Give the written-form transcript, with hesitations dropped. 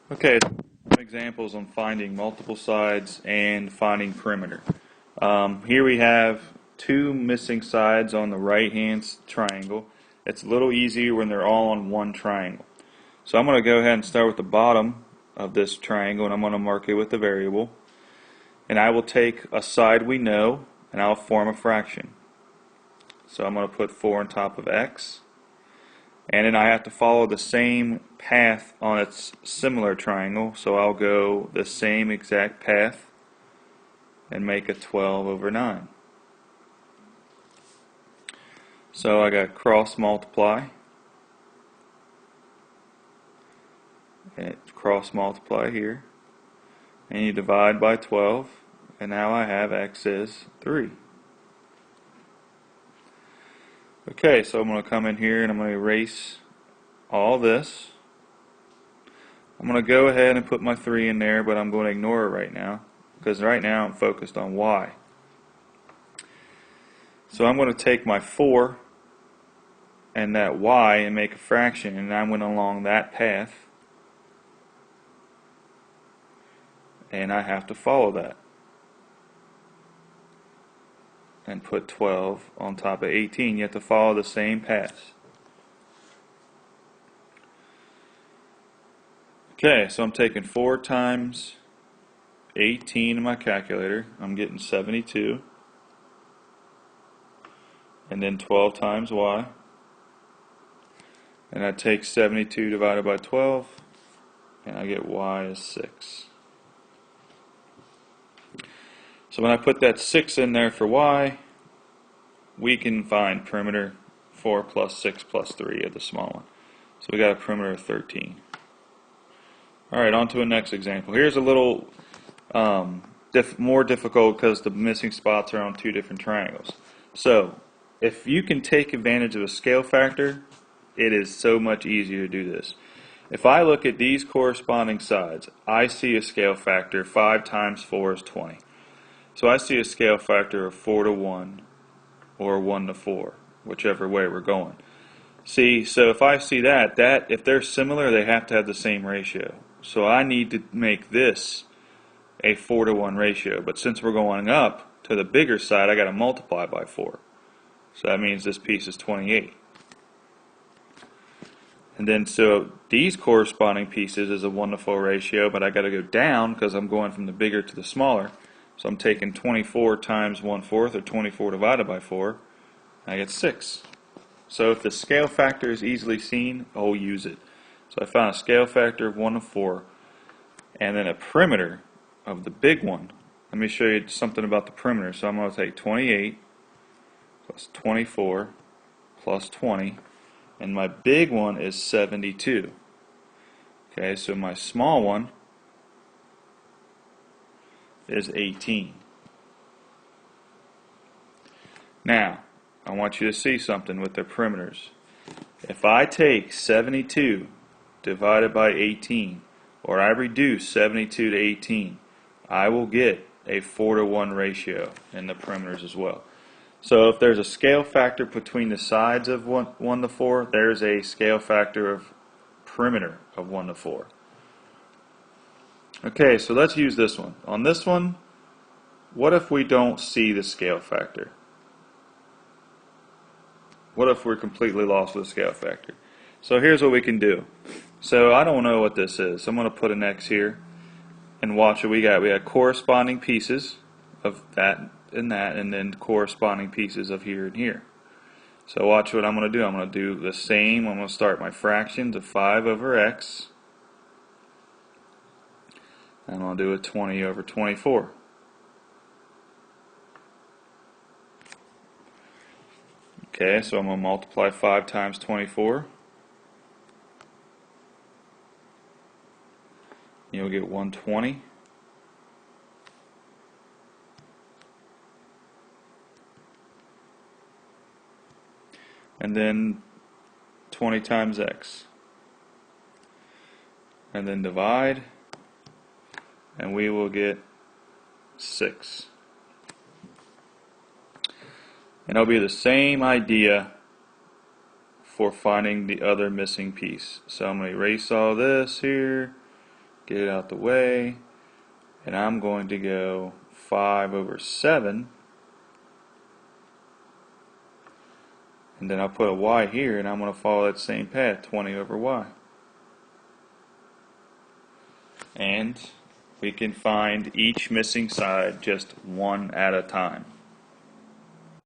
Okay, some examples on finding multiple sides and finding perimeter. Here we have two missing sides on the right hand triangle. It's a little easier when they're all on one triangle. So I'm going to go ahead and start with the bottom of this triangle, and I'm going to mark it with a variable. And I will take a side we know, and I'll form a fraction. So I'm going to put 4 on top of x. And then I have to follow the same path on its similar triangle, so I'll go the same exact path and make a 12 over 9. So I got cross multiply, and cross multiply here, and you divide by 12, and now I have x is 3. Okay, so I'm going to come in here and I'm going to erase all this. I'm going to go ahead and put my 3 in there, but I'm going to ignore it right now, because right now I'm focused on y. So I'm going to take my 4 and that y and make a fraction, and I went along that path, and I have to follow that and put 12 on top of 18. You have to follow the same path. Okay, so I'm taking 4 times 18 in my calculator. I'm getting 72. And then 12 times y. And I take 72 divided by 12, and I get y is 6. So when I put that 6 in there for y, we can find perimeter 4 plus 6 plus 3 of the small one. So we got a perimeter of 13. Alright, on to the next example. Here's a little more difficult because the missing spots are on two different triangles. So if you can take advantage of a scale factor, it is so much easier to do this. If I look at these corresponding sides, I see a scale factor. 5 times 4 is 20. So I see a scale factor of 4 to 1 or 1 to 4, whichever way we're going. See, so if I see that if they're similar, they have to have the same ratio. So I need to make this a 4 to 1 ratio. But since we're going up to the bigger side, I got to multiply by 4. So that means this piece is 28. And then so these corresponding pieces is a 1 to 4 ratio, but I got to go down because I'm going from the bigger to the smaller. So I'm taking 24 times 1/4, or 24 divided by 4, and I get 6. So if the scale factor is easily seen, I'll use it. So I found a scale factor of 1 to 4, and then a perimeter of the big one. Let me show you something about the perimeter. So I'm going to take 28 plus 24 plus 20, and my big one is 72. Okay, so my small one is 18. Now, I want you to see something with the perimeters. If I take 72 divided by 18, or I reduce 72 to 18, I will get a 4 to 1 ratio in the perimeters as well. So if there's a scale factor between the sides of 1 to 4, there's a scale factor of perimeter of 1 to 4. Okay, so let's use this one. On this one, what if we don't see the scale factor? What if we're completely lost with the scale factor? So here's what we can do. So I don't know what this is. So I'm going to put an X here and watch what we got. We got corresponding pieces of that, and then corresponding pieces of here and here. So watch what I'm going to do. I'm going to do the same. I'm going to start my fractions of 5 over x. And I'm going to do a 20 over 24. Okay, so I'm going to multiply 5 times 24. You'll get 120. And then 20 times x. And then divide, and we will get 6. And it'll be the same idea for finding the other missing piece. So I'm going to erase all this here, get it out the way, and I'm going to go 5 over 7, and then I'll put a y here, and I'm going to follow that same path, 20 over y. And we can find each missing side just one at a time.